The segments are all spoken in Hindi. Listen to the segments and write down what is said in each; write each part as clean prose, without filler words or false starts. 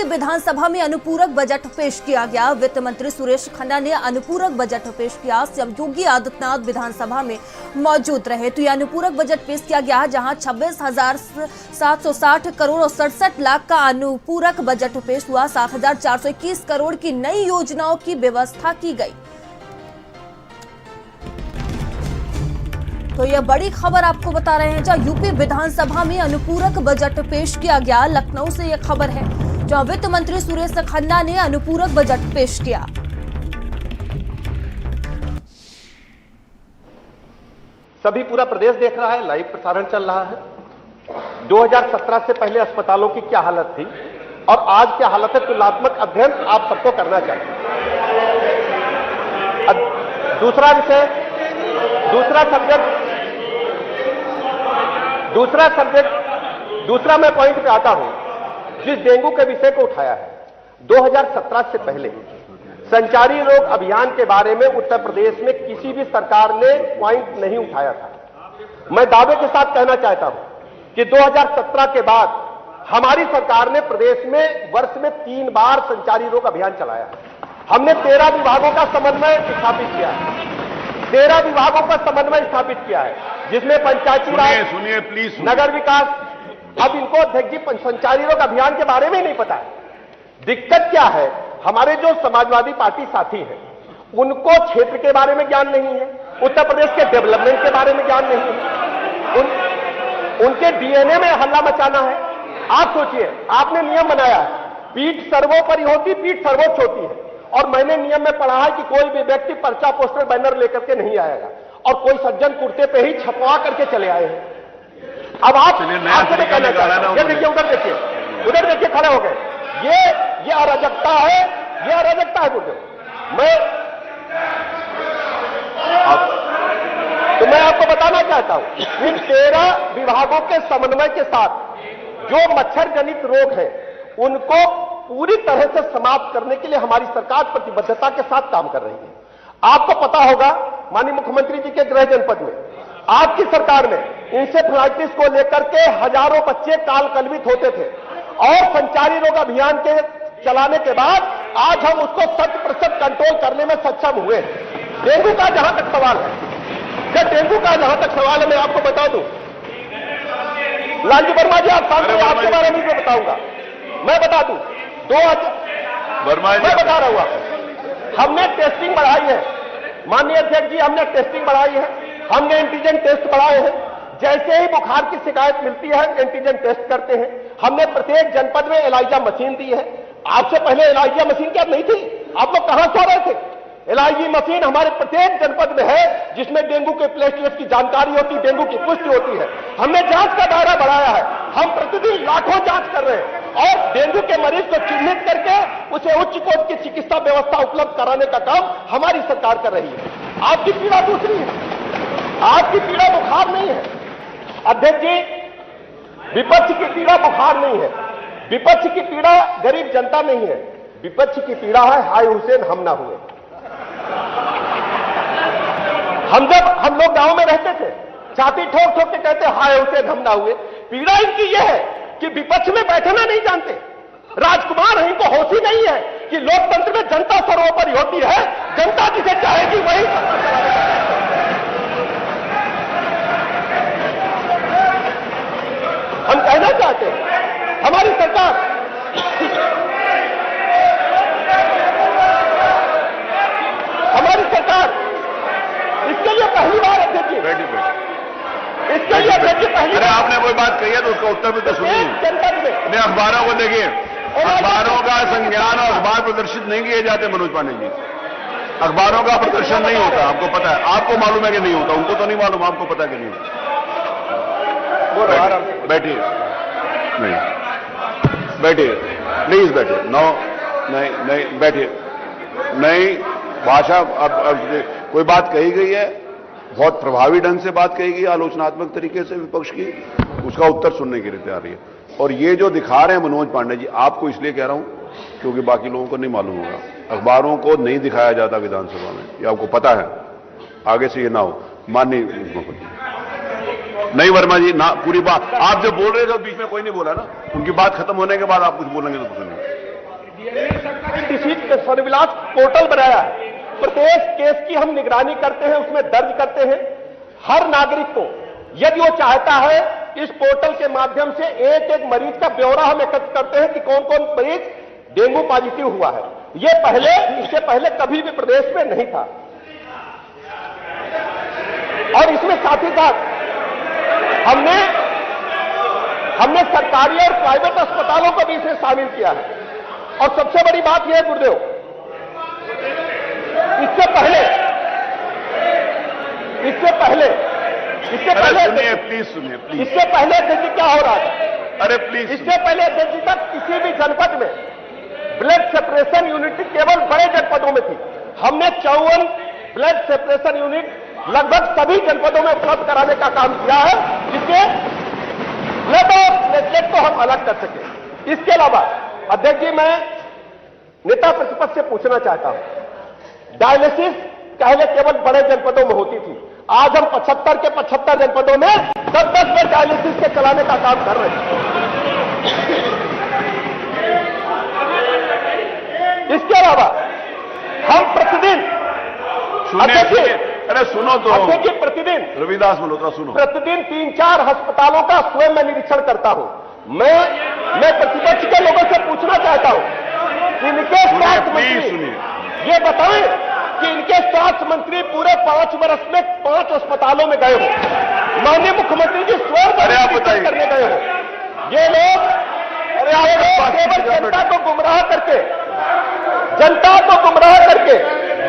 विधानसभा में अनुपूरक बजट पेश किया गया। वित्त मंत्री सुरेश खन्ना ने अनुपूरक बजट पेश किया। सीएम योगी आदित्यनाथ विधानसभा में मौजूद रहे तो यह अनुपूरक बजट पेश किया गया, जहां 26,760 करोड़ और 67 लाख का अनुपूरक बजट पेश हुआ। 7,421 करोड़ की नई योजनाओं की व्यवस्था की गई। तो यह बड़ी खबर आपको बता रहे हैं, जहां यूपी विधानसभा में अनुपूरक बजट पेश किया गया। लखनऊ से यह खबर है, जहां वित्त मंत्री सुरेश खन्ना ने अनुपूरक बजट पेश किया। सभी पूरा प्रदेश देख रहा है, लाइव प्रसारण चल रहा है। 2017 से पहले अस्पतालों की क्या हालत थी और आज क्या हालत है, तुलनात्मक अध्ययन आप सबको करना चाहिए। दूसरा विषय, दूसरा मैं पॉइंट पे आता हूं, जिस डेंगू के विषय को उठाया है। 2017 से पहले संचारी रोग अभियान के बारे में उत्तर प्रदेश में किसी भी सरकार ने पॉइंट नहीं उठाया था। मैं दावे के साथ कहना चाहता हूं कि 2017 के बाद हमारी सरकार ने प्रदेश में वर्ष में 3 बार संचारी रोग अभियान चलाया है। हमने 13 विभागों का समन्वय स्थापित किया है, 13 विभागों का समन्वय स्थापित किया है, जिसमें पंचायती राज, सुनिए प्लीज, नगर विकास। अब इनको अध्यक्ष जी संचारी रोग अभियान के बारे में नहीं पता है। दिक्कत क्या है, हमारे जो समाजवादी पार्टी साथी हैं, उनको क्षेत्र के बारे में ज्ञान नहीं है, उत्तर प्रदेश के डेवलपमेंट के बारे में ज्ञान नहीं है, उनके डीएनए में हल्ला मचाना है। आप सोचिए, आपने नियम बनाया है, पीठ सर्वोपरि होती, पीठ सर्वोच्च होती है, और मैंने नियम में पढ़ा है कि कोई भी व्यक्ति पर्चा, पोस्टर, बैनर लेकर के नहीं आएगा, और कोई सज्जन कुर्ते पे ही छपवा करके चले आए हैं। अब आपसे मैं कहना चाहता हूं, ये देखिए, उधर देखिए, खड़े हो गए। ये अराजकता है, गुरुदेव। मैं आपको बताना चाहता हूं, इन 13 विभागों के समन्वय के साथ जो मच्छर जनित रोग है, उनको पूरी तरह से समाप्त करने के लिए हमारी सरकार प्रतिबद्धता के साथ काम कर रही है। आपको पता होगा, माननीय मुख्यमंत्री जी के गृह जनपद में आपकी सरकार में इंसेफ्लाइटिस को लेकर के हजारों बच्चे काल कलवित होते थे, और संचारी रोग अभियान के चलाने के बाद आज हम उसको 100% कंट्रोल करने में सक्षम हुए। डेंगू का जहां तक सवाल है, मैं आपको बता दूं, लालजी वर्मा जी, आप सामने, आपके बारे में बताऊंगा, मैं बता दूं, मैं बता रहा हूं आपको, हमने टेस्टिंग बढ़ाई है, माननीय अध्यक्ष जी, हमने टेस्टिंग बढ़ाई है, हमने एंटीजन टेस्ट बढ़ाए हैं। जैसे ही बुखार की शिकायत मिलती है, एंटीजन टेस्ट करते हैं। हमने प्रत्येक जनपद में एलाइजा मशीन दी है। आपसे पहले एलाइजा मशीन क्या नहीं थी? आप लोग कहां सो रहे थे? एलाइजी मशीन हमारे प्रत्येक जनपद में है, जिसमें डेंगू के प्लेटलेट्स की जानकारी होती, डेंगू की पुष्टि होती है। हमने जांच का दायरा बढ़ाया है, हम प्रतिदिन लाखों जांच कर रहे हैं, और डेंगू के मरीज को चिन्हित करके उसे उच्च कोटि की चिकित्सा व्यवस्था उपलब्ध कराने का काम हमारी सरकार कर रही है। आपकी पीड़ा दूसरी है, आपकी पीड़ा बुखार नहीं है अध्यक्ष जी, विपक्ष की पीड़ा बुखार नहीं है, विपक्ष की पीड़ा गरीब जनता नहीं है, विपक्ष की पीड़ा है हाय हुसैन हम ना हुए। हम लोग गांव में रहते थे, छाती ठोक ठोक के कहते हाय हुसैन हम ना हुए। पीड़ा इनकी यह है कि विपक्ष में बैठना नहीं जानते, राजकुमार हैं, इनको होश ही नहीं है कि लोकतंत्र में जनता सर्वोपरि होती है, जनता जिसे चाहेगी वही। हम कहना चाहते हैं, हमारी सरकार इसके लिए पहली बार अध्यक्ष जी, इसके लिए अध्यक्ष जी पहली बार, आपने कोई बात कही है तो उसका उत्तर भी तो सुनिए। जनपद में अखबारों को देखिए, अखबारों का संज्ञान और अखबार प्रदर्शित नहीं किए जाते। मनोज पांडे जी, अखबारों का प्रदर्शन नहीं होता, आपको पता है, आपको मालूम है कि नहीं होता, उनको तो नहीं मालूम, आपको पता है कि नहीं होता। बैठिए, नहीं बैठिए, प्लीज बैठिए, नहीं बैठिए, नहीं भाषा। अब कोई बात कही गई है, बहुत प्रभावी ढंग से बात कही गई, आलोचनात्मक तरीके से विपक्ष की, उसका उत्तर सुनने की रीति आ रही है। और ये जो दिखा रहे हैं मनोज पांडे जी, आपको इसलिए कह रहा हूं क्योंकि बाकी लोगों को नहीं मालूम होगा, अखबारों को नहीं दिखाया जाता विधानसभा में, ये आपको पता है, आगे से ये ना हो। माननीय नहीं वर्मा जी, ना पूरी बात आप जब बोल रहे थे बीच में कोई नहीं बोला ना, उनकी बात खत्म होने के बाद आप कुछ बोलेंगे तो सुनिए। डिसीज सर्विलांस पोर्टल बनाया है। प्रत्येक केस की हम निगरानी करते हैं, उसमें दर्ज करते हैं। हर नागरिक को यदि वो चाहता है इस पोर्टल के माध्यम से एक एक मरीज का ब्यौरा हम एकत्र करते हैं कि कौन कौन मरीज डेंगू पॉजिटिव हुआ है। ये इससे पहले कभी भी प्रदेश में नहीं था। और इसमें साथ ही साथ हमने सरकारी और प्राइवेट अस्पतालों को भी इसमें शामिल किया है। और सबसे बड़ी बात यह है गुरुदेव, इससे पहले सुनिए प्लीज, सुनिए प्लीज। इससे पहले अध्यक्ष जी क्या हो रहा था? अरे प्लीज, इससे पहले अध्यक्ष जी तक किसी भी जनपद में ब्लड सेपरेशन यूनिट केवल बड़े जनपदों में थी। हमने 54 ब्लड सेपरेशन यूनिट लगभग सभी जनपदों में उपलब्ध कराने का काम किया है, जिससे ब्लड और प्लेटलेट को हम अलग कर सके। इसके अलावा अध्यक्ष जी, मैं नेता प्रतिपक्ष से पूछना चाहता हूं, डायलिसिस पहले केवल बड़े जनपदों में होती थी, आज हम 75 के 75 जनपदों में 10-10 बेड डायलिसिस के चलाने का काम कर रहे हैं। इसके अलावा हम प्रतिदिन अरे सुनो तो, अध्यक्ष जी, प्रतिदिन रविदास मल्होत्रा सुनो, प्रतिदिन 3-4 अस्पतालों का स्वयं मैं निरीक्षण करता हूं। मैं प्रतिपक्ष के लोगों से पूछना चाहता हूं कि इनके स्वास्थ्य मंत्री ये बताएं कि इनके स्वास्थ्य मंत्री पूरे 5 वर्ष में 5 अस्पतालों में गए हो, माननीय मुख्यमंत्री जी स्वयं निरीक्षण करने गए हो। ये लोग केवल जनता को गुमराह करके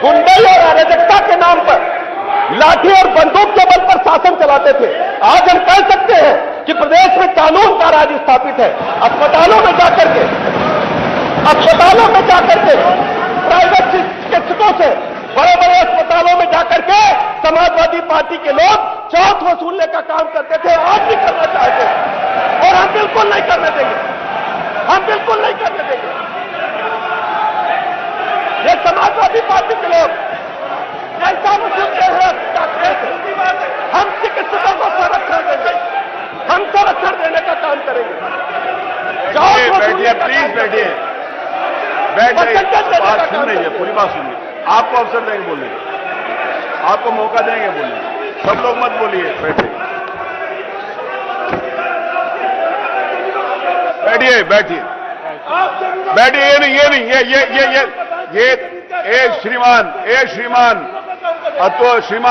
गुंडई और अराजकता के नाम पर लाठी और बंदूक के बल पर शासन चलाते थे। आज हम कह सकते हैं कि प्रदेश में कानून का राज स्थापित है। अस्पतालों में जाकर के प्राइवेट चिकित्सकों से बड़े बड़े अस्पतालों में जाकर के समाजवादी पार्टी के लोग चौथ वसूलने का काम करते थे, आज भी करना चाहते हैं। और हम बिल्कुल नहीं करने देंगे, ये समाजवादी पार्टी के लोग ऐसा वसूलते हैं, हम चिकित्सकों को संरक्षण देंगे, हम संरक्षण देने का काम करेंगे। बैठिए प्लीज, बैठिए, बात सुन लीजिए, पूरी बात सुनिए। आपको अवसर देंगे बोलने, आपको मौका देंगे बोलने, सब लोग मत बोलिए, बैठिए ये नहीं, ये श्रीमान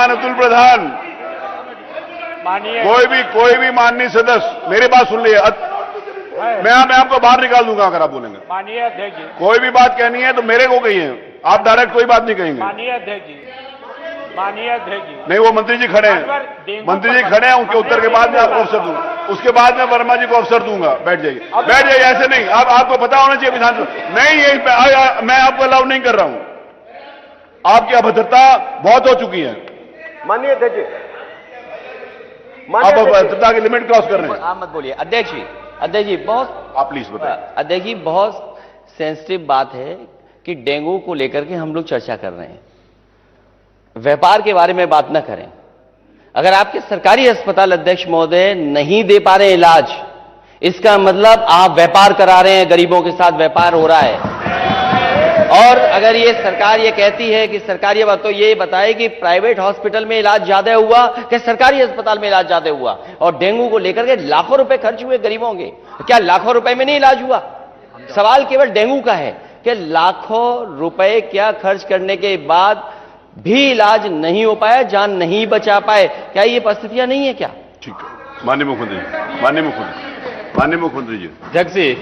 अतुल प्रधान, कोई भी माननीय सदस्य मेरी बात सुन लिए। मैं आपको बाहर निकाल दूंगा अगर आप बोलेंगे। माननीय अध्यक्ष जी, कोई भी बात कहनी है तो मेरे को कहिए, आप डायरेक्ट कोई बात नहीं कहेंगे। माननीय अध्यक्ष जी, नहीं, वो मंत्री जी खड़े हैं, उनके उत्तर के बाद मैं आपको अवसर दूंगा, उसके बाद मैं वर्मा जी को अवसर दूंगा। बैठ जाइए, ऐसे नहीं, आपको पता होना चाहिए विधानसभा नहीं, ये मैं आपको अलाउ नहीं कर रहा हूं। आपकी अभद्रता बहुत हो चुकी है। माननीय अध्यक्ष जी, आप अभद्रता की लिमिट क्रॉस कर रहे हैं। आप मत बोलिए अध्यक्ष जी, बहुत आप प्लीज बताइए। अध्यक्ष जी, बहुत सेंसिटिव बात है कि डेंगू को लेकर के हम लोग चर्चा कर रहे हैं, व्यापार के बारे में बात न करें। अगर आपके सरकारी अस्पताल अध्यक्ष महोदय नहीं दे पा रहे इलाज, इसका मतलब आप व्यापार करा रहे हैं, गरीबों के साथ व्यापार हो रहा है। और अगर ये सरकार ये कहती है कि सरकारी बात, तो ये बताए कि प्राइवेट हॉस्पिटल में इलाज ज्यादा हुआ कि सरकारी अस्पताल में इलाज ज्यादा हुआ। और डेंगू को लेकर के लाखों रुपए खर्च हुए गरीबों के, क्या लाखों रुपए में नहीं इलाज हुआ? सवाल केवल डेंगू का है कि लाखों रुपए क्या खर्च करने के बाद भी इलाज नहीं हो पाया, जान नहीं बचा पाए। क्या ये परिस्थितियां नहीं है क्या? ठीक है, माननीय मुख्यमंत्री जी। अध्यक्ष जी,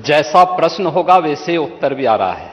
जैसा प्रश्न होगा वैसे उत्तर भी आ रहा है।